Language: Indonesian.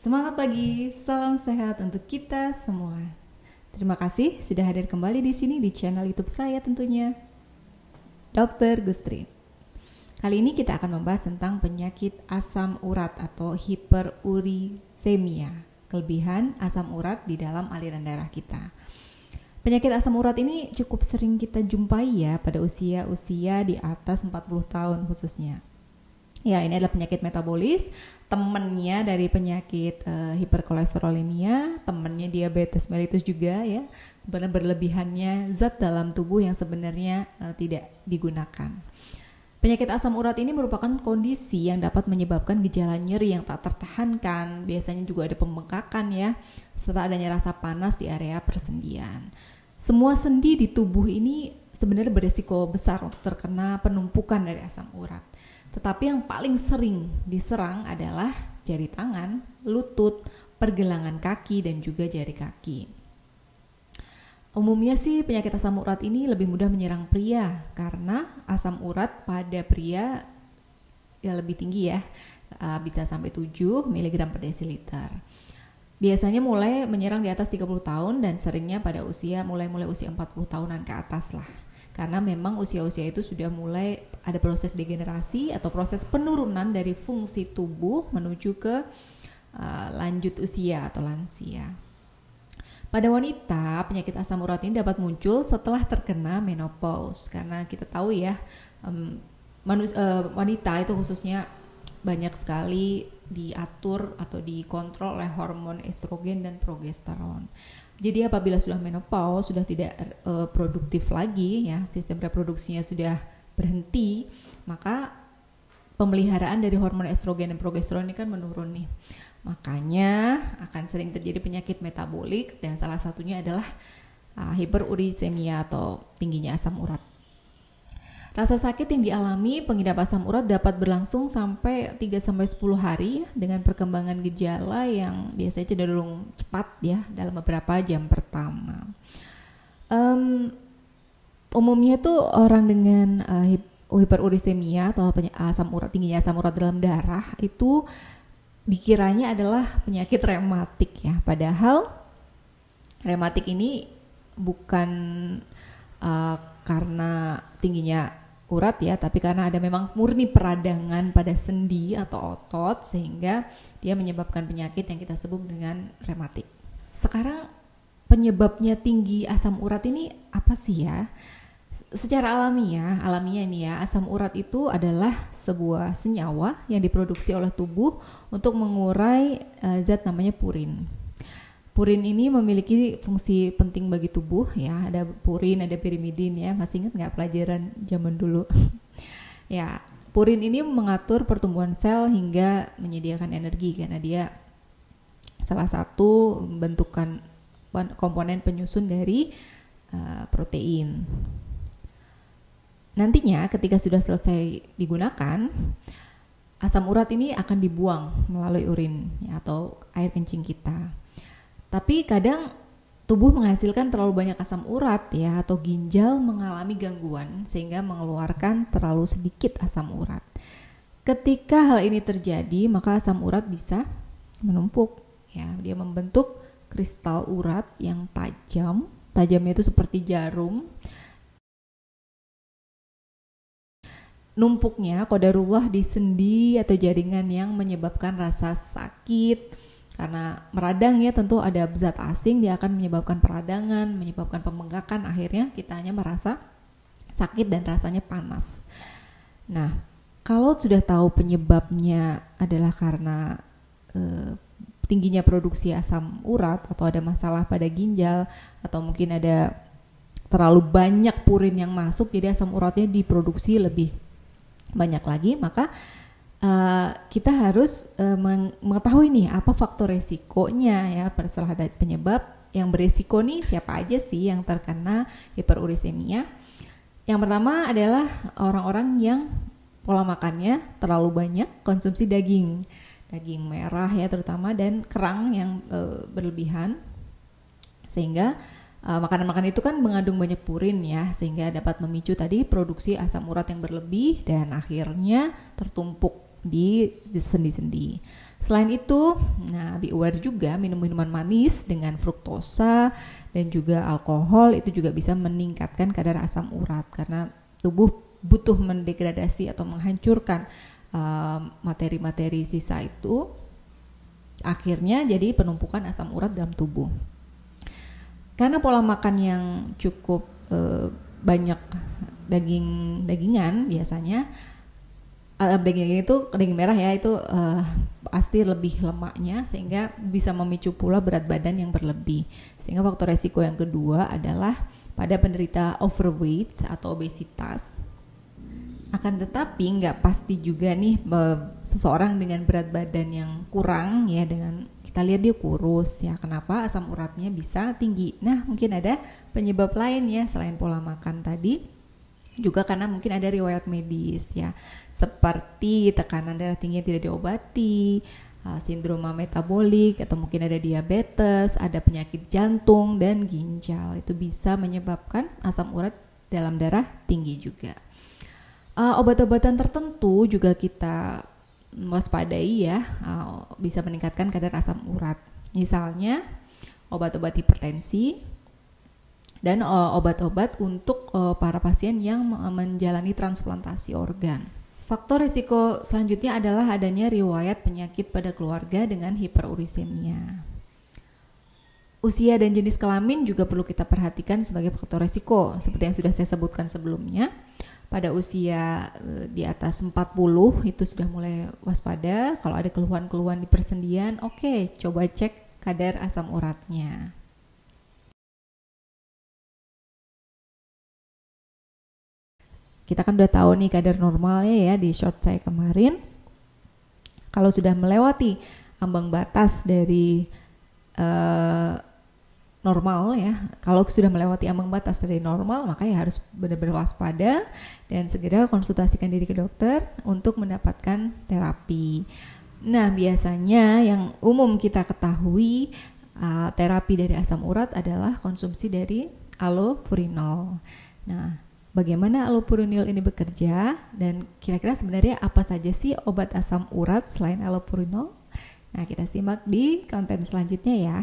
Semangat pagi, salam sehat untuk kita semua. Terima kasih sudah hadir kembali di sini di channel YouTube saya tentunya, Dr. Gustri. Kali ini kita akan membahas tentang penyakit asam urat atau hiperurisemia, kelebihan asam urat di dalam aliran darah kita. Penyakit asam urat ini cukup sering kita jumpai ya pada usia-usia di atas 40 tahun khususnya. Ya, ini adalah penyakit metabolis, temennya dari penyakit hiperkolesterolemia, temennya diabetes mellitus juga ya, benar berlebihannya zat dalam tubuh yang sebenarnya tidak digunakan. Penyakit asam urat ini merupakan kondisi yang dapat menyebabkan gejala nyeri yang tak tertahankan, biasanya juga ada pembengkakan ya, serta adanya rasa panas di area persendian. Semua sendi di tubuh ini sebenarnya beresiko besar untuk terkena penumpukan dari asam urat. Tetapi yang paling sering diserang adalah jari tangan, lutut, pergelangan kaki, dan juga jari kaki. Umumnya sih penyakit asam urat ini lebih mudah menyerang pria karena asam urat pada pria ya lebih tinggi ya, bisa sampai 7 mg per desiliter. Biasanya mulai menyerang di atas 30 tahun dan seringnya pada mulai usia 40 tahunan ke atas lah. Karena memang usia-usia itu sudah mulai ada proses degenerasi atau proses penurunan dari fungsi tubuh menuju ke lanjut usia atau lansia. Pada wanita, penyakit asam urat ini dapat muncul setelah terkena menopause. Karena kita tahu ya, wanita itu khususnya banyak sekali diatur atau dikontrol oleh hormon estrogen dan progesteron. Jadi apabila sudah menopause, sudah tidak produktif lagi ya, sistem reproduksinya sudah berhenti, maka pemeliharaan dari hormon estrogen dan progesteron ini kan menurun nih. Makanya akan sering terjadi penyakit metabolik dan salah satunya adalah hiperurisemia atau tingginya asam urat. Rasa sakit yang dialami pengidap asam urat dapat berlangsung sampai 3-10 hari dengan perkembangan gejala yang biasanya cenderung cepat ya dalam beberapa jam pertama. Umumnya tuh orang dengan hiperurisemia atau tingginya asam urat dalam darah itu dikiranya adalah penyakit rematik ya. Padahal rematik ini bukan karena tingginya urat ya, tapi karena ada memang murni peradangan pada sendi atau otot sehingga dia menyebabkan penyakit yang kita sebut dengan rematik. Sekarang penyebabnya tinggi asam urat ini apa sih ya? Secara alamiah ini ya, asam urat itu adalah sebuah senyawa yang diproduksi oleh tubuh untuk mengurai zat namanya purin. Purin ini memiliki fungsi penting bagi tubuh ya, ada purin, ada pirimidin ya, masih ingat nggak pelajaran zaman dulu? Ya, purin ini mengatur pertumbuhan sel hingga menyediakan energi karena dia salah satu bentukan komponen penyusun dari protein. Nantinya ketika sudah selesai digunakan, asam urat ini akan dibuang melalui urin ya, atau air kencing kita. Tapi kadang tubuh menghasilkan terlalu banyak asam urat ya, atau ginjal mengalami gangguan sehingga mengeluarkan terlalu sedikit asam urat. Ketika hal ini terjadi, maka asam urat bisa menumpuk ya, dia membentuk kristal urat yang tajamnya itu seperti jarum. Numpuknya qadarullah di sendi atau jaringan yang menyebabkan rasa sakit. Karena meradang ya, tentu ada zat asing, dia akan menyebabkan peradangan, menyebabkan pembengkakan, akhirnya kita hanya merasa sakit dan rasanya panas. Nah, kalau sudah tahu penyebabnya adalah karena tingginya produksi asam urat atau ada masalah pada ginjal atau mungkin ada terlalu banyak purin yang masuk jadi asam uratnya diproduksi lebih banyak lagi, maka kita harus mengetahui nih apa faktor resikonya ya. Setelah ada penyebab yang beresiko nih, siapa aja sih yang terkena hiperurisemia. Yang pertama adalah orang-orang yang pola makannya terlalu banyak konsumsi daging merah ya terutama, dan kerang yang berlebihan, sehingga makanan-makanan itu kan mengandung banyak purin ya, sehingga dapat memicu tadi produksi asam urat yang berlebih dan akhirnya tertumpuk di sendi-sendi. Selain itu, nah be aware juga minuman manis dengan fruktosa dan juga alkohol itu juga bisa meningkatkan kadar asam urat karena tubuh butuh mendegradasi atau menghancurkan materi-materi sisa itu, akhirnya jadi penumpukan asam urat dalam tubuh. Karena pola makan yang cukup banyak daging-dagingan biasanya, daging itu daging merah ya, itu pasti lebih lemaknya sehingga bisa memicu pula berat badan yang berlebih. Sehingga faktor resiko yang kedua adalah pada penderita overweight atau obesitas. Akan tetapi nggak pasti juga nih seseorang dengan berat badan yang kurang ya, dengan kita lihat dia kurus ya, kenapa asam uratnya bisa tinggi. Nah mungkin ada penyebab lain ya selain pola makan tadi, juga karena mungkin ada riwayat medis ya, seperti tekanan darah tinggi yang tidak diobati, sindroma metabolik, atau mungkin ada diabetes, ada penyakit jantung dan ginjal. Itu bisa menyebabkan asam urat dalam darah tinggi juga. Obat-obatan tertentu juga kita waspadai ya, bisa meningkatkan kadar asam urat. Misalnya obat-obat hipertensi dan obat-obat untuk para pasien yang menjalani transplantasi organ. Faktor risiko selanjutnya adalah adanya riwayat penyakit pada keluarga dengan hiperurisemia. Usia dan jenis kelamin juga perlu kita perhatikan sebagai faktor risiko. Seperti yang sudah saya sebutkan sebelumnya, pada usia di atas 40 itu sudah mulai waspada. Kalau ada keluhan-keluhan di persendian, oke, coba cek kadar asam uratnya. Kita kan udah tahu nih kadar normalnya ya di short saya kemarin. Kalau sudah melewati ambang batas dari normal ya, kalau sudah melewati ambang batas dari normal, maka ya harus benar-benar waspada dan segera konsultasikan diri ke dokter untuk mendapatkan terapi. Nah biasanya yang umum kita ketahui terapi dari asam urat adalah konsumsi dari allopurinol. Nah, bagaimana allopurinol ini bekerja dan kira-kira sebenarnya apa saja sih obat asam urat selain allopurinol? Nah, kita simak di konten selanjutnya ya.